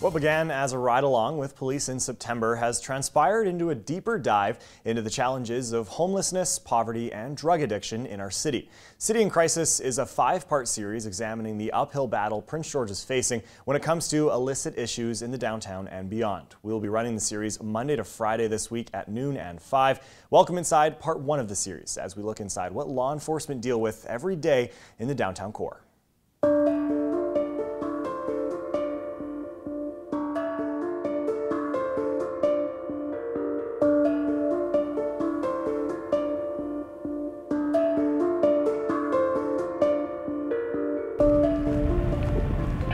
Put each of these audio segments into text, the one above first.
What began as a ride-along with police in September has transpired into a deeper dive into the challenges of homelessness, poverty, and drug addiction in our city. City in Crisis is a 5-part series examining the uphill battle Prince George is facing when it comes to illicit issues in the downtown and beyond. We'll be running the series Monday to Friday this week at noon and 5. Welcome inside part 1 of the series as we look inside what law enforcement deal with every day in the downtown core.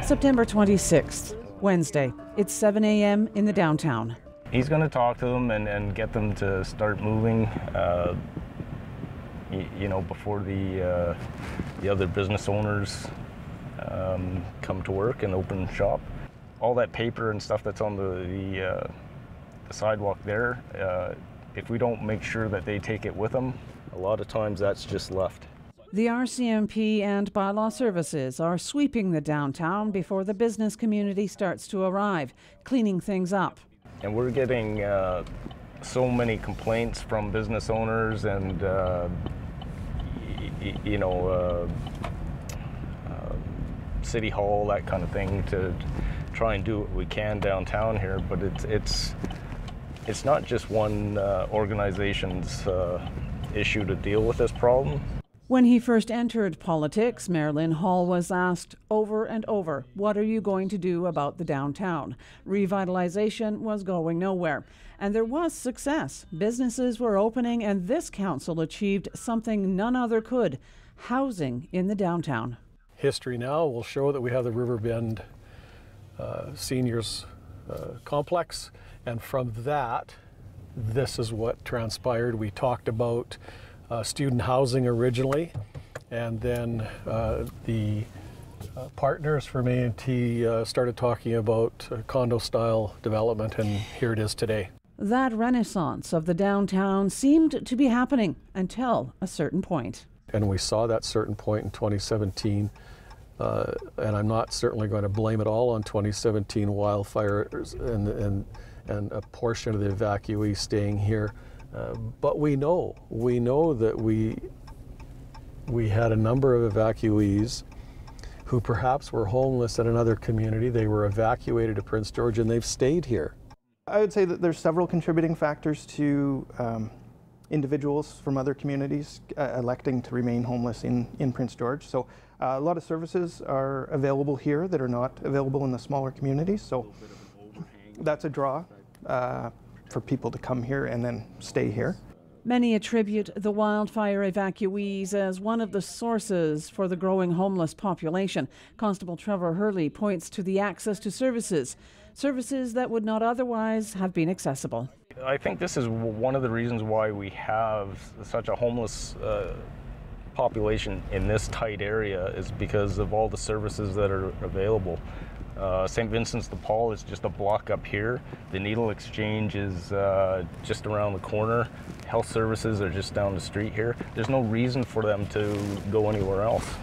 September 26th, Wednesday. It's 7 a.m. in the downtown. He's going to talk to them and get them to start moving, before the other business owners come to work and open shop. All that paper and stuff that's on the sidewalk there, if we don't make sure that they take it with them, a lot of times that's just left. The RCMP and bylaw services are sweeping the downtown before the business community starts to arrive, cleaning things up. And we're getting so many complaints from business owners and, City Hall, that kind of thing, to try and do what we can downtown here. But it's not just one organization's issue to deal with this problem. When he first entered politics, Marilyn Hall was asked over and over, what are you going to do about the downtown? Revitalization was going nowhere. And there was success. Businesses were opening, and this council achieved something none other could, housing in the downtown. History now will show that we have the Riverbend Seniors Complex, and from that, this is what transpired. We talked about student housing originally, and then the partners from A&T started talking about condo-style development, and here it is today. That renaissance of the downtown seemed to be happening until a certain point. And we saw that certain point in 2017, and I'm not certainly going to blame it all on 2017 wildfires and a portion of the evacuees staying here. But we know that we had a number of evacuees who perhaps were homeless in another community. They were evacuated to Prince George and they've stayed here. I would say that there's several contributing factors to individuals from other communities electing to remain homeless in Prince George. So a lot of services are available here that are not available in the smaller communities. So that's a draw for people to come here and then stay here. Many attribute the wildfire evacuees as one of the sources for the growing homeless population. Constable Trevor Hurley points to the access to services that would not otherwise have been accessible. I think this is one of the reasons why we have such a homeless population in this tight area, is because of all the services that are available. St. Vincent's de Paul is just a block up here. The Needle Exchange is just around the corner. Health services are just down the street here. There's no reason for them to go anywhere else.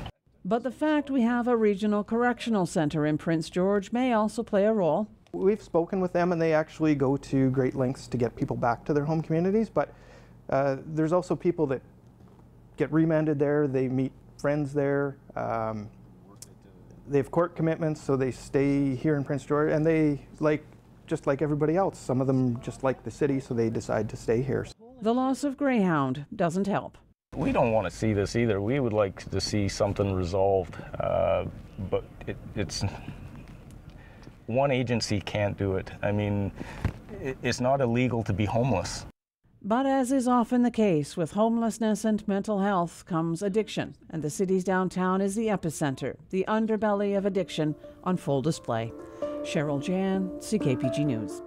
But the fact we have a regional correctional center in Prince George may also play a role. We've spoken with them and they actually go to great lengths to get people back to their home communities, but there's also people that get remanded there, they meet friends there. They have court commitments, so they stay here in Prince George, and they, just like everybody else, some of them just like the city, so they decide to stay here. The loss of Greyhound doesn't help. We don't want to see this either. We would like to see something resolved, but it's one agency can't do it. I mean, it's not illegal to be homeless. But as is often the case with homelessness and mental health comes addiction, and the city's downtown is the epicenter, the underbelly of addiction on full display. Cheryl Jan, CKPG News.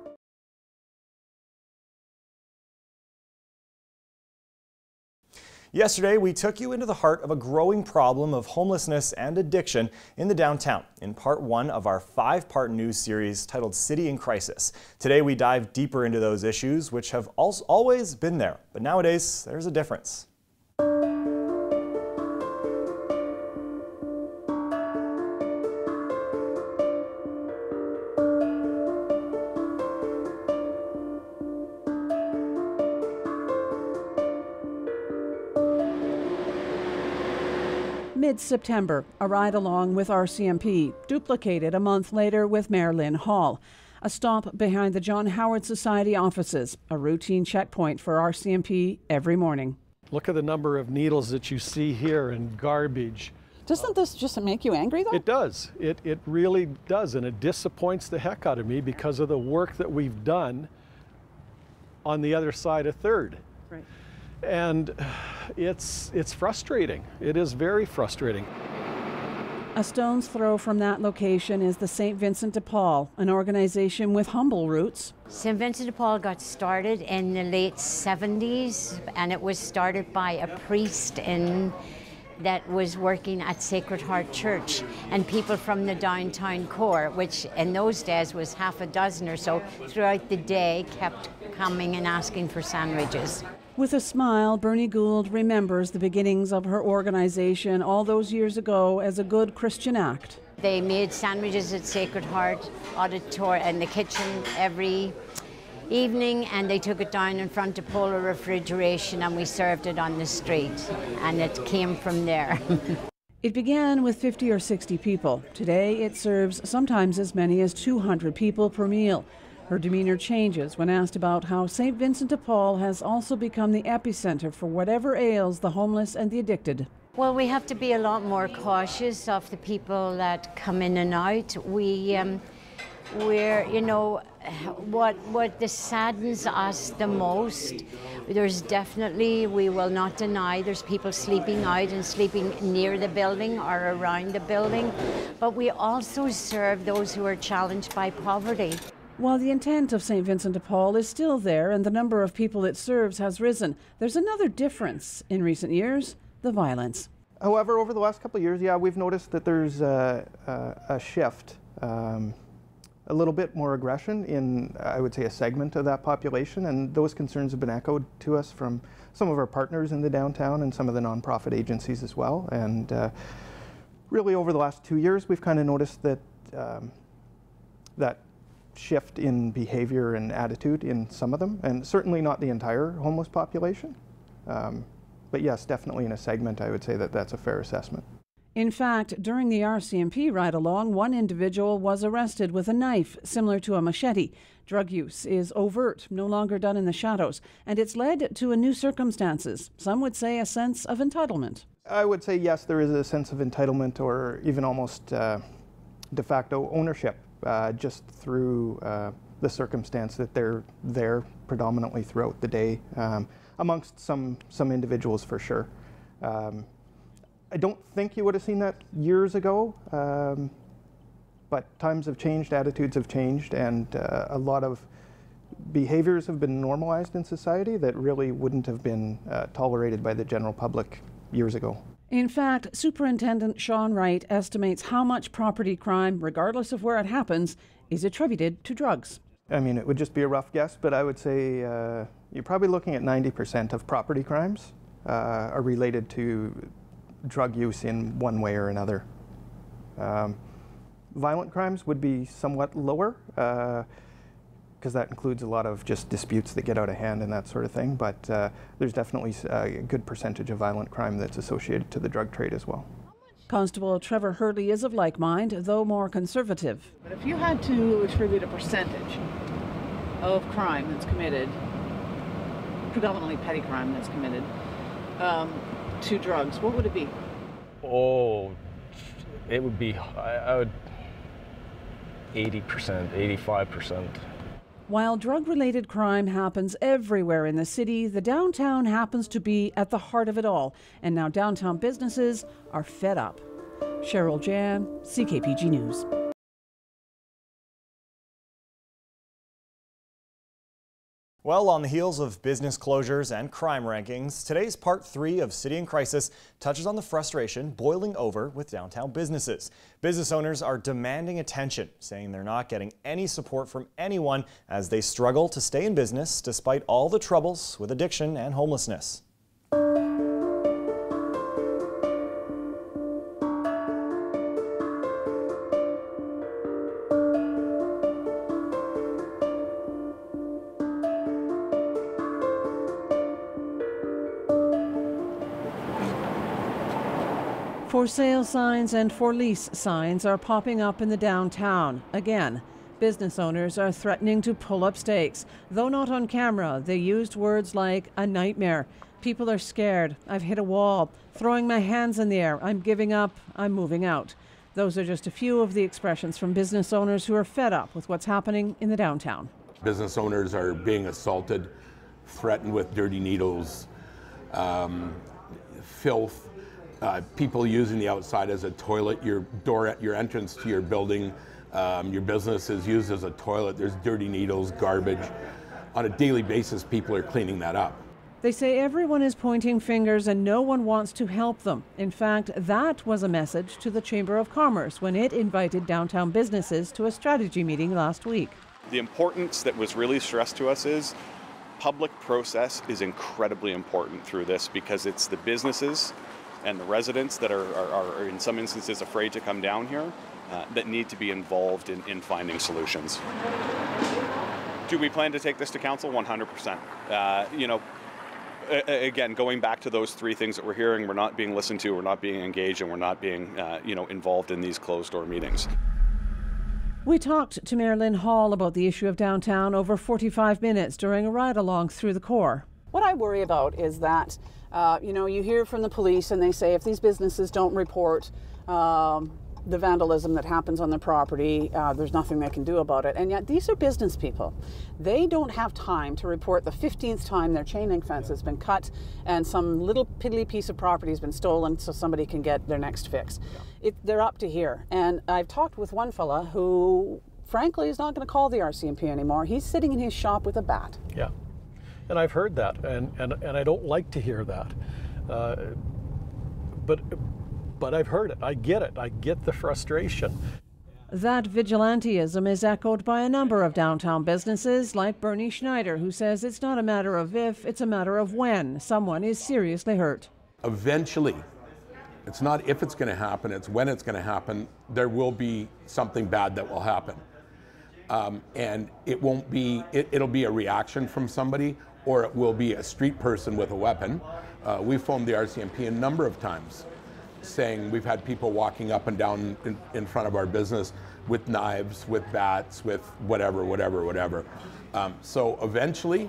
Yesterday, we took you into the heart of a growing problem of homelessness and addiction in the downtown in part 1 of our 5-part news series titled City in Crisis. Today, we dive deeper into those issues, which have always been there, but nowadays, there's a difference. mid-September, a ride-along with RCMP, duplicated a month later with Mayor Lynn Hall. A stop behind the John Howard Society offices, a routine checkpoint for RCMP every morning. Look at the number of needles that you see here and garbage. Doesn't this just make you angry, though? It does. It really does, and it disappoints the heck out of me because of the work that we've done on the other side of 3rd. Right. And it's frustrating. It is very frustrating. A stone's throw from that location is the St. Vincent de Paul, an organization with humble roots. St. Vincent de Paul got started in the late 70s, and it was started by a priest that was working at Sacred Heart Church, and people from the downtown core, which in those days was half a dozen or so, throughout the day kept coming and asking for sandwiches. With a smile, Bernie Gould remembers the beginnings of her organization all those years ago as a good Christian act. They made sandwiches at Sacred Heart Auditorium in the kitchen every evening, and they took it down in front of Polar Refrigeration and we served it on the street, and it came from there. It began with 50 or 60 people. Today it serves sometimes as many as 200 people per meal. Her demeanor changes when asked about how St. Vincent de Paul has also become the epicenter for whatever ails the homeless and the addicted. Well, we have to be a lot more cautious of the people that come in and out. We're, you know, what this saddens us the most, there's definitely, we will not deny, there's people sleeping out and sleeping near the building or around the building, but we also serve those who are challenged by poverty. While the intent of St. Vincent de Paul is still there and the number of people it serves has risen, there's another difference in recent years: the violence. However, over the last couple of years, yeah, we've noticed that there's a shift, a little bit more aggression in, I would say, a segment of that population, and those concerns have been echoed to us from some of our partners in the downtown and some of the nonprofit agencies as well. And really, over the last 2 years, we've kind of noticed that that shift in behavior and attitude in some of them, and certainly not the entire homeless population. But yes, definitely in a segment, I would say that that's a fair assessment. In fact, during the RCMP ride-along, one individual was arrested with a knife similar to a machete. Drug use is overt, no longer done in the shadows, and it's led to a new circumstances. Some would say a sense of entitlement. I would say yes, there is a sense of entitlement, or even almost de facto ownership, just through the circumstance that they're there predominantly throughout the day, amongst some individuals for sure. I don't think you would have seen that years ago, but times have changed, attitudes have changed, and a lot of behaviors have been normalized in society that really wouldn't have been tolerated by the general public years ago. In fact, Superintendent Sean Wright estimates how much property crime, regardless of where it happens, is attributed to drugs. I mean, it would just be a rough guess, but I would say you're probably looking at 90% of property crimes are related to drug use in one way or another. Violent crimes would be somewhat lower, because that includes a lot of just disputes that get out of hand and that sort of thing, but there's definitely a good percentage of violent crime that's associated to the drug trade as well. Constable Trevor Hurley is of like mind, though more conservative. But if you had to attribute a percentage of crime that's committed, predominantly petty crime that's committed, to drugs, what would it be? Oh, it would be, I would, 80%, 85%. While drug-related crime happens everywhere in the city, the downtown happens to be at the heart of it all. And now downtown businesses are fed up. Cheryl Jan, CKPG News. Well, on the heels of business closures and crime rankings, today's part 3 of City in Crisis touches on the frustration boiling over with downtown businesses. Business owners are demanding attention, saying they're not getting any support from anyone as they struggle to stay in business despite all the troubles with addiction and homelessness. For sale signs and for lease signs are popping up in the downtown. Again, business owners are threatening to pull up stakes. Though not on camera, they used words like a nightmare. People are scared. I've hit a wall. Throwing my hands in the air. I'm giving up. I'm moving out. Those are just a few of the expressions from business owners who are fed up with what's happening in the downtown. Business owners are being assaulted, threatened with dirty needles, filth, people using the outside as a toilet, your door at your entrance to your building, your business is used as a toilet. There's dirty needles, garbage. On a daily basis, people are cleaning that up. They say everyone is pointing fingers and no one wants to help them. In fact, that was a message to the Chamber of Commerce when it invited downtown businesses to a strategy meeting last week. The importance that was really stressed to us is public process is incredibly important through this, because it's the businesses and the residents that are in some instances afraid to come down here that need to be involved in finding solutions. Do we plan to take this to council? 100%. Again, going back to those three things that we're hearing, we're not being listened to, we're not being engaged, and we're not being involved in these closed-door meetings. We talked to Mayor Lynn Hall about the issue of downtown over 45 minutes during a ride-along through the core. What I worry about is that, you hear from the police and they say if these businesses don't report the vandalism that happens on their property, there's nothing they can do about it. And yet these are business people. They don't have time to report the 15th time their chain link fence has been cut and some little piddly piece of property has been stolen so somebody can get their next fix. They're up to here. And I've talked with one fella who, frankly, is not going to call the RCMP anymore. He's sitting in his shop with a bat. Yeah, and I've heard that, and I don't like to hear that. But I've heard it. I get it. I get the frustration. That vigilantism is echoed by a number of downtown businesses like Bernie Schneider, who says it's not a matter of if, it's a matter of when someone is seriously hurt. Eventually, it's not if it's going to happen, it's when it's going to happen. There will be something bad that will happen. And it won't be, it'll be a reaction from somebody, or it will be a street person with a weapon. We phoned the RCMP a number of times, saying we've had people walking up and down in front of our business with knives, with bats, with whatever. So eventually,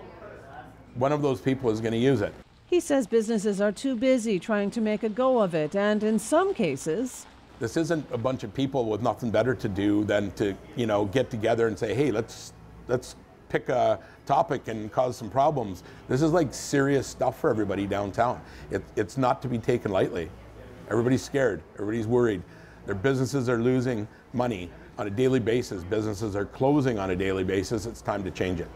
one of those people is going to use it. He says businesses are too busy trying to make a go of it, and in some cases... This isn't a bunch of people with nothing better to do than to, get together and say, hey, let's pick a topic and cause some problems. This is like serious stuff for everybody downtown. It's not to be taken lightly. Everybody's scared, everybody's worried. Their businesses are losing money on a daily basis. Businesses are closing on a daily basis. It's time to change it.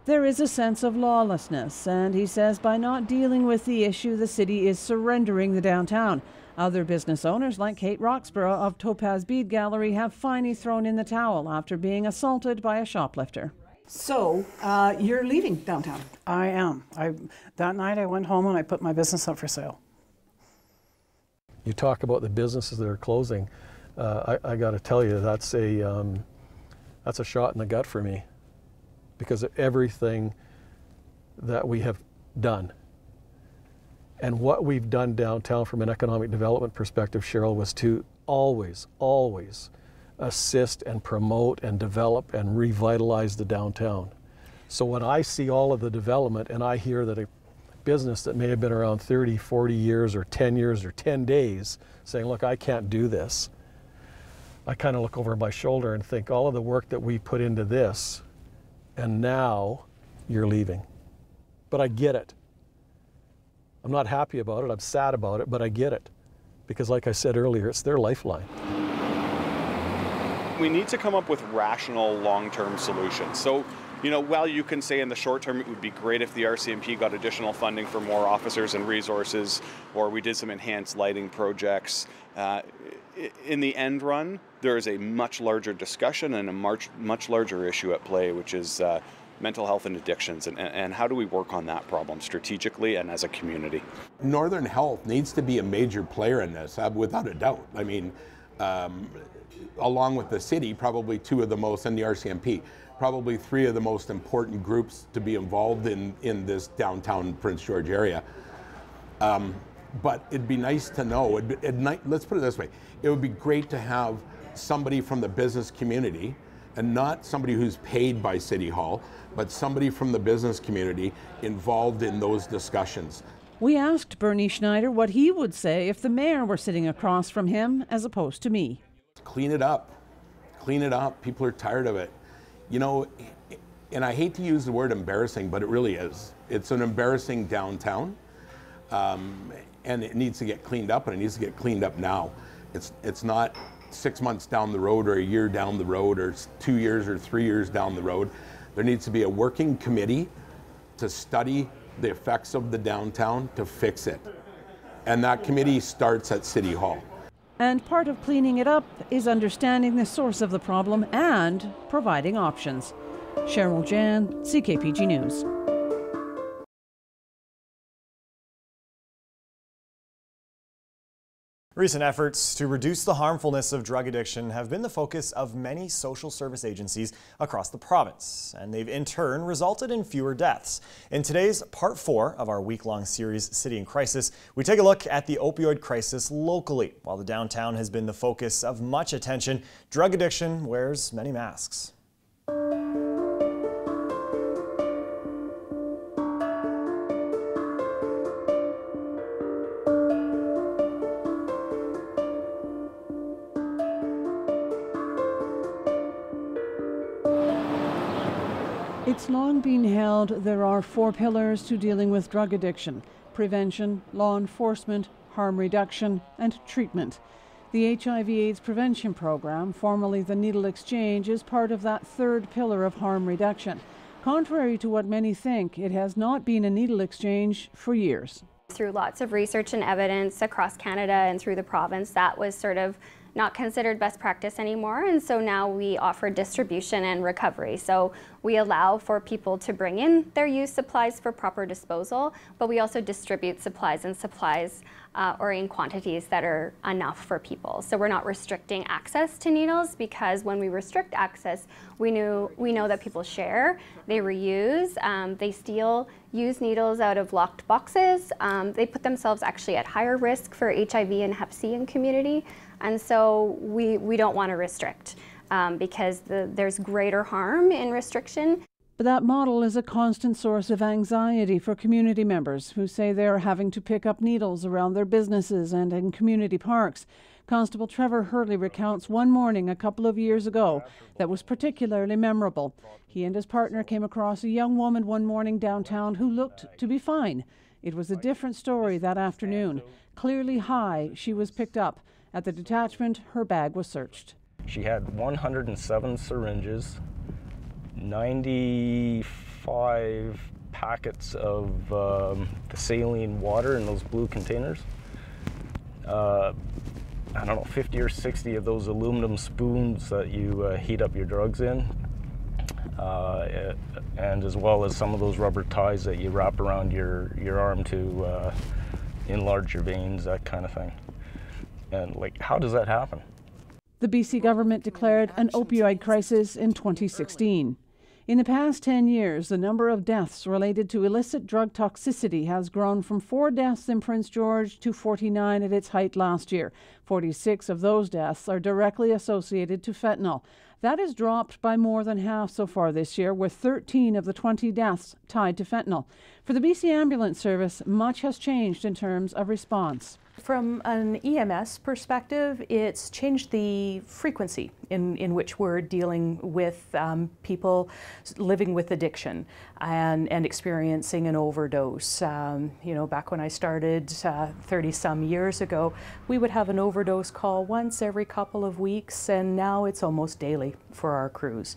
There is a sense of lawlessness, and he says by not dealing with the issue, the city is surrendering the downtown. Other business owners like Kate Roxborough of Topaz Bead Gallery have finally thrown in the towel after being assaulted by a shoplifter. So, you're leaving downtown? I am. That night I went home and I put my business up for sale. You talk about the businesses that are closing. I got to tell you, that's a shot in the gut for me, because of everything that we have done. And what we've done downtown from an economic development perspective, Cheryl, was to always assist and promote and develop and revitalize the downtown. So when I see all of the development and I hear that a business that may have been around 30, 40 years or 10 years or 10 days saying, look, I can't do this, I kind of look over my shoulder and think all of the work that we put into this, and now you're leaving. But I get it. I'm not happy about it, I'm sad about it, but I get it. Because like I said earlier, it's their lifeline. We need to come up with rational long-term solutions. So, while you can say in the short term it would be great if the RCMP got additional funding for more officers and resources, or we did some enhanced lighting projects, in the end run, there is a much larger discussion and a much larger issue at play, which is mental health and addictions, and how do we work on that problem strategically and as a community? Northern Health needs to be a major player in this, without a doubt. I mean, along with the city, probably two of the most, and the RCMP, probably three of the most important groups to be involved in this downtown Prince George area. But it'd be nice to know, let's put it this way, it would be great to have somebody from the business community, and not somebody who's paid by City Hall, but somebody from the business community involved in those discussions. We asked Bernie Schneider what he would say if the mayor were sitting across from him as opposed to me. Clean it up. Clean it up. People are tired of it. You know, and I hate to use the word embarrassing, but it really is. It's an embarrassing downtown. And it needs to get cleaned up, and it needs to get cleaned up now. It's not 6 months down the road, or a year down the road, or 2 years or 3 years down the road. There needs to be a working committee to study the effects of the downtown to fix it. And that committee starts at City Hall. And part of cleaning it up is understanding the source of the problem and providing options. Cheryl Jan, CKPG News. Recent efforts to reduce the harmfulness of drug addiction have been the focus of many social service agencies across the province, and they've in turn resulted in fewer deaths. In today's part 4 of our week-long series, City in Crisis, we take a look at the opioid crisis locally. While the downtown has been the focus of much attention, drug addiction wears many masks. It's long been held there are 4 pillars to dealing with drug addiction: prevention, law enforcement, harm reduction, and treatment. The HIV/AIDS prevention program, formerly the Needle Exchange, is part of that 3rd pillar of harm reduction. Contrary to what many think, it has not been a needle exchange for years. Through lots of research and evidence across Canada and through the province, that was sort of not considered best practice anymore, and so now we offer distribution and recovery. So we allow for people to bring in their used supplies for proper disposal, but we also distribute supplies or in quantities that are enough for people. So we're not restricting access to needles, because when we restrict access, we know that people share, they reuse, they steal used needles out of locked boxes. They put themselves actually at higher risk for HIV and Hep C in community. And so we don't want to restrict because there's greater harm in restriction. But that model is a constant source of anxiety for community members who say they are having to pick up needles around their businesses and in community parks. Constable Trevor Hurley recounts one morning a couple of years ago that was particularly memorable. He and his partner came across a young woman one morning downtown who looked to be fine. It was a different story that afternoon. Clearly high, she was picked up. At the detachment, her bag was searched. She had 107 syringes, 95 packets of the saline water in those blue containers. I don't know, 50 or 60 of those aluminum spoons that you heat up your drugs in, and as well as some of those rubber ties that you wrap around your arm to enlarge your veins, that kind of thing. And how does that happen? The BC government declared an opioid crisis in 2016. In the past 10 years, the number of deaths related to illicit drug toxicity has grown from 4 deaths in Prince George to 49 at its height last year. 46 of those deaths are directly associated to fentanyl. That is dropped by more than half so far this year, with 13 of the 20 deaths tied to fentanyl. For the BC Ambulance Service, much has changed in terms of response. From an EMS perspective, it's changed the frequency in which we're dealing with people living with addiction and experiencing an overdose. Back when I started 30-some years ago, we would have an overdose call once every couple of weeks, and now it's almost daily for our crews.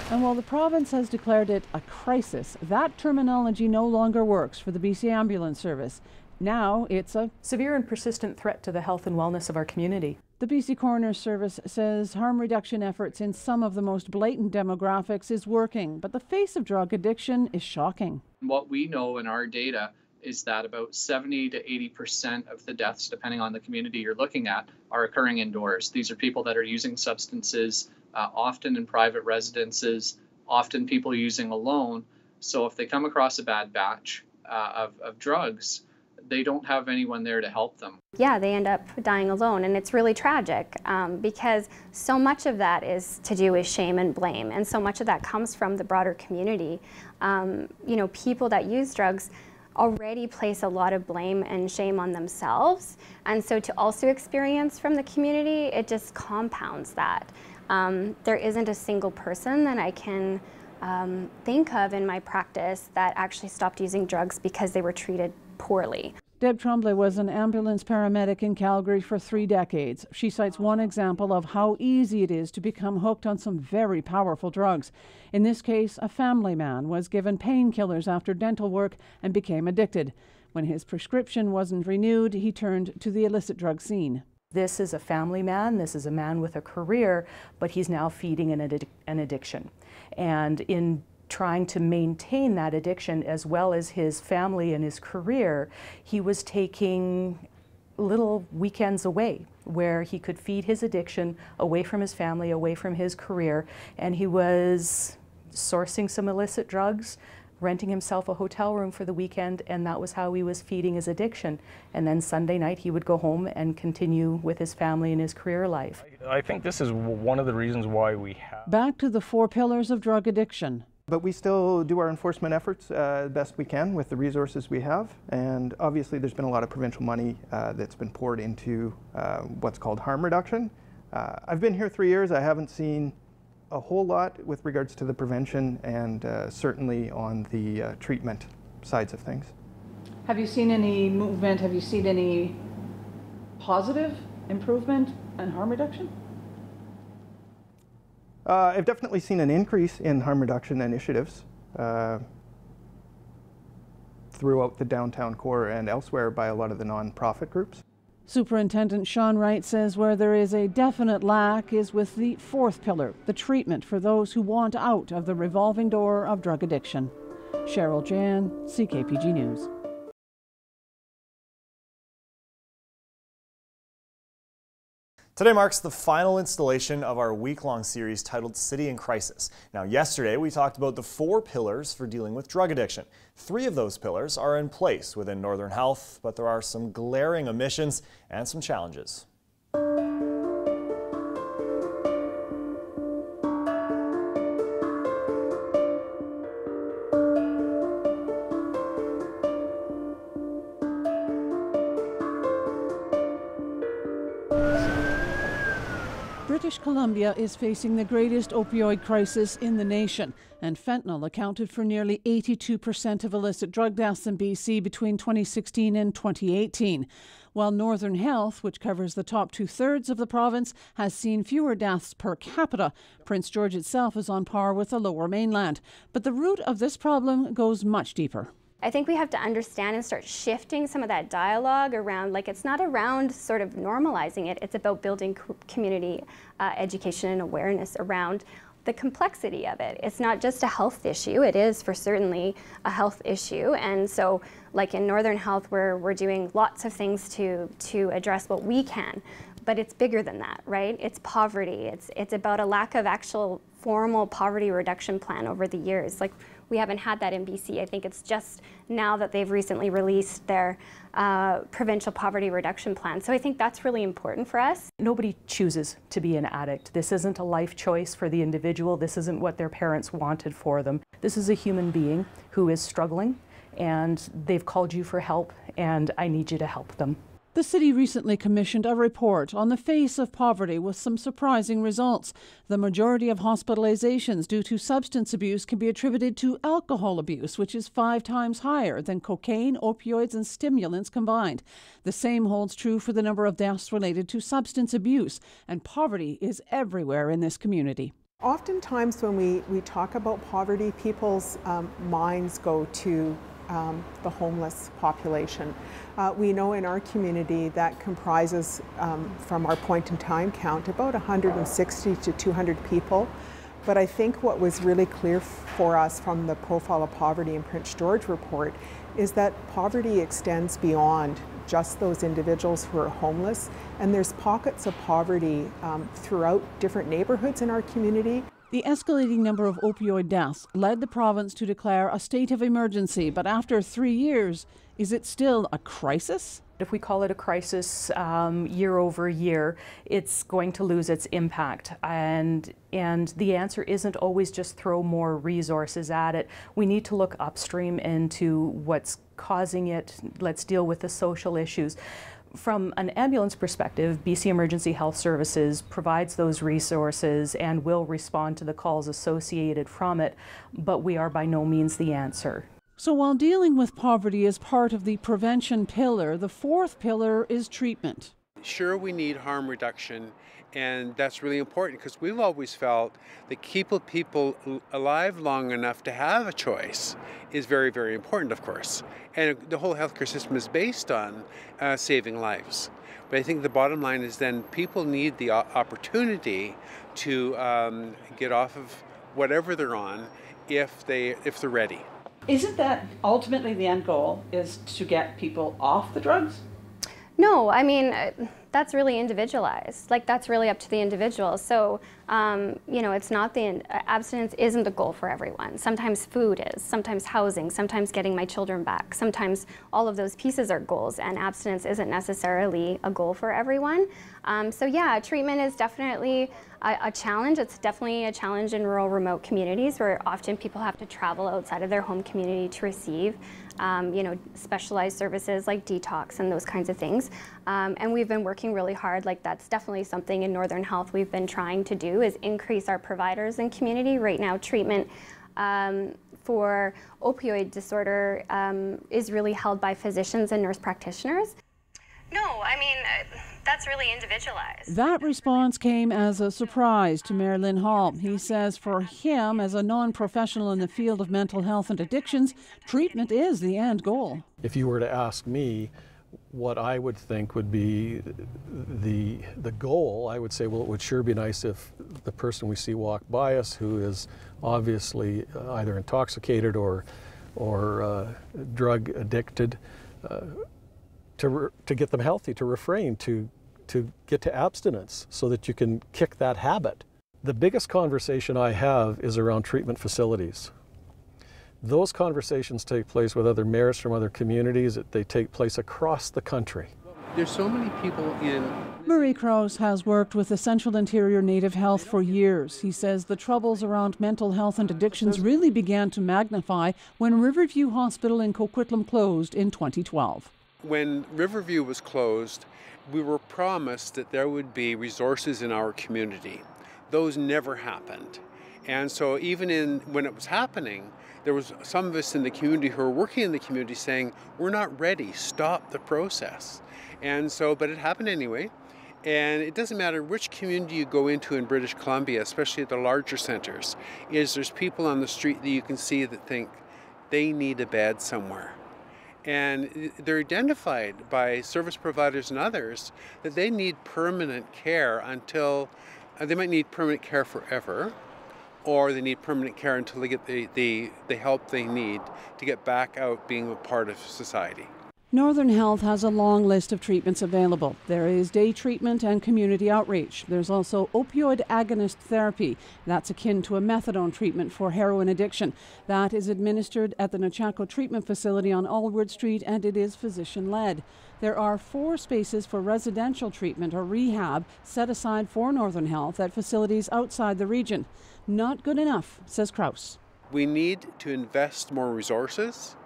And while the province has declared it a crisis, that terminology no longer works for the BC Ambulance Service. Now it's a severe and persistent threat to the health and wellness of our community. The BC Coroner's Service says harm reduction efforts in some of the most blatant demographics is working, but the face of drug addiction is shocking. What we know in our data is that about 70 to 80% of the deaths, depending on the community you're looking at, are occurring indoors. These are people that are using substances, often in private residences, often people using alone. So if they come across a bad batch of drugs, they don't have anyone there to help them. Yeah, they end up dying alone, and it's really tragic because so much of that is to do with shame and blame, and so much of that comes from the broader community. You know, people that use drugs already place a lot of blame and shame on themselves, and so to also experience from the community, it just compounds that. There isn't a single person that I can think of in my practice that actually stopped using drugs because they were treated poorly. Deb Tremblay was an ambulance paramedic in Calgary for 3 decades. She cites one example of how easy it is to become hooked on some very powerful drugs. In this case, a family man was given painkillers after dental work and became addicted. When his prescription wasn't renewed, he turned to the illicit drug scene. This is a family man, this is a man with a career, but he's now feeding an addiction. And in trying to maintain that addiction as well as his family and his career, he was taking little weekends away where he could feed his addiction away from his family, away from his career, and he was sourcing some illicit drugs, renting himself a hotel room for the weekend, and that was how he was feeding his addiction. And then Sunday night he would go home and continue with his family and his career life. I think this is one of the reasons why we have... Back to the 4 pillars of drug addiction. But we still do our enforcement efforts best we can with the resources we have. And obviously there's been a lot of provincial money that's been poured into what's called harm reduction. I've been here 3 years. I haven't seen a whole lot with regards to the prevention and certainly on the treatment sides of things. Have you seen any movement? Have you seen any positive improvement and harm reduction? I've definitely seen an increase in harm reduction initiatives throughout the downtown core and elsewhere by a lot of the nonprofit groups. Superintendent Sean Wright says where there is a definite lack is with the 4th pillar, the treatment for those who want out of the revolving door of drug addiction. Cheryl Jan, CKPG News. Today marks the final installation of our week-long series titled City in Crisis. Now, yesterday we talked about the 4 pillars for dealing with drug addiction. 3 of those pillars are in place within Northern Health, but there are some glaring omissions and some challenges. British Columbia is facing the greatest opioid crisis in the nation, and fentanyl accounted for nearly 82% of illicit drug deaths in BC between 2016 and 2018. While Northern Health, which covers the top 2/3 of the province, has seen fewer deaths per capita, Prince George itself is on par with the Lower Mainland. But the root of this problem goes much deeper. I think we have to understand and start shifting some of that dialogue around, like, it's not around sort of normalizing it, it's about building community education and awareness around the complexity of it. It's not just a health issue, it is for certainly a health issue. And so, like in Northern Health, we're doing lots of things to address what we can, but it's bigger than that, right? It's poverty, it's about a lack of actual formal poverty reduction plan over the years. Like, we haven't had that in BC. I think it's just now that they've recently released their provincial poverty reduction plan. So I think that's really important for us. Nobody chooses to be an addict. This isn't a life choice for the individual. This isn't what their parents wanted for them. This is a human being who is struggling, and they've called you for help, and I need you to help them. The city recently commissioned a report on the face of poverty with some surprising results. The majority of hospitalizations due to substance abuse can be attributed to alcohol abuse, which is 5 times higher than cocaine, opioids, and stimulants combined. The same holds true for the number of deaths related to substance abuse, and poverty is everywhere in this community. Oftentimes when we talk about poverty, people's minds go to the homeless population. We know in our community that comprises, from our point in time count, about 160 to 200 people. But I think what was really clear for us from the Profile of Poverty in Prince George report is that poverty extends beyond just those individuals who are homeless, and there's pockets of poverty throughout different neighborhoods in our community. The escalating number of opioid deaths led the province to declare a state of emergency, but after 3 years, is it still a crisis? If we call it a crisis year over year, it's going to lose its impact. And the answer isn't always just throw more resources at it. We need to look upstream into what's causing it. Let's deal with the social issues. From an ambulance perspective, BC Emergency Health Services provides those resources and will respond to the calls associated from it, but we are by no means the answer. So while dealing with poverty is part of the prevention pillar, the fourth pillar is treatment. Sure, we need harm reduction, and that's really important because we've always felt that keeping people alive long enough to have a choice is very, very important, of course. And the whole healthcare system is based on saving lives. But I think the bottom line is then people need the opportunity to get off of whatever they're on if they're ready. Isn't that ultimately the end goal, is to get people off the drugs? No, I mean, that's really individualized. Like, that's really up to the individual. So, you know, it's not abstinence isn't a goal for everyone. Sometimes food is, sometimes housing, sometimes getting my children back. Sometimes all of those pieces are goals, and abstinence isn't necessarily a goal for everyone. So yeah, treatment is definitely a challenge. It's definitely a challenge in rural, remote communities where often people have to travel outside of their home community to receive, you know, specialized services like detox and those kinds of things. And we've been working really hard. Like, that's definitely something in Northern Health we've been trying to do, is increase our providers in community. Right now, treatment for opioid disorder is really held by physicians and nurse practitioners. No, I mean, that's really individualized. That response came as a surprise to Mayor Lynn Hall. He says for him, as a non-professional in the field of mental health and addictions, treatment is the end goal. If you were to ask me what I would think would be the goal, I would say, well, it would sure be nice if the person we see walk by us who is obviously either intoxicated or drug addicted, to get them healthy, to refrain, to get to abstinence so that you can kick that habit. The biggest conversation I have is around treatment facilities. Those conversations take place with other mayors from other communities. They take place across the country. There's so many people in... Murray Krause has worked with the Central Interior Native Health for years. He says the troubles around mental health and addictions really began to magnify when Riverview Hospital in Coquitlam closed in 2012. When Riverview was closed, we were promised that there would be resources in our community. Those never happened. And so even when it was happening, there was some of us in the community who were working in the community saying, we're not ready, stop the process. And so, but it happened anyway. And it doesn't matter which community you go into in British Columbia, especially at the larger centers, there's people on the street that you can see that think they need a bed somewhere. And they're identified by service providers and others that they need permanent care until, they might need permanent care forever, or they need permanent care until they get the help they need to get back out being a part of society. Northern Health has a long list of treatments available. There is day treatment and community outreach. There's also opioid agonist therapy. That's akin to a methadone treatment for heroin addiction. That is administered at the Nechako Treatment Facility on Allward Street, and it is physician-led. There are 4 spaces for residential treatment or rehab set aside for Northern Health at facilities outside the region. Not good enough, says Krause. We need to invest more resources.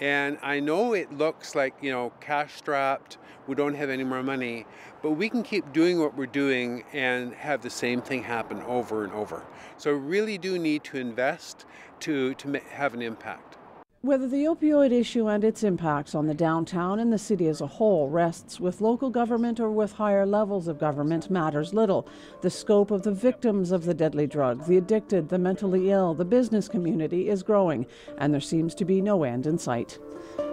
And I know it looks like, you know, cash-strapped, we don't have any more money, but we can keep doing what we're doing and have the same thing happen over and over. So we really do need to invest to have an impact. Whether the opioid issue and its impacts on the downtown and the city as a whole rests with local government or with higher levels of government matters little. The scope of the victims of the deadly drug, the addicted, the mentally ill, the business community is growing, and there seems to be no end in sight.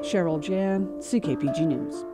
Cheryl Jan, CKPG News.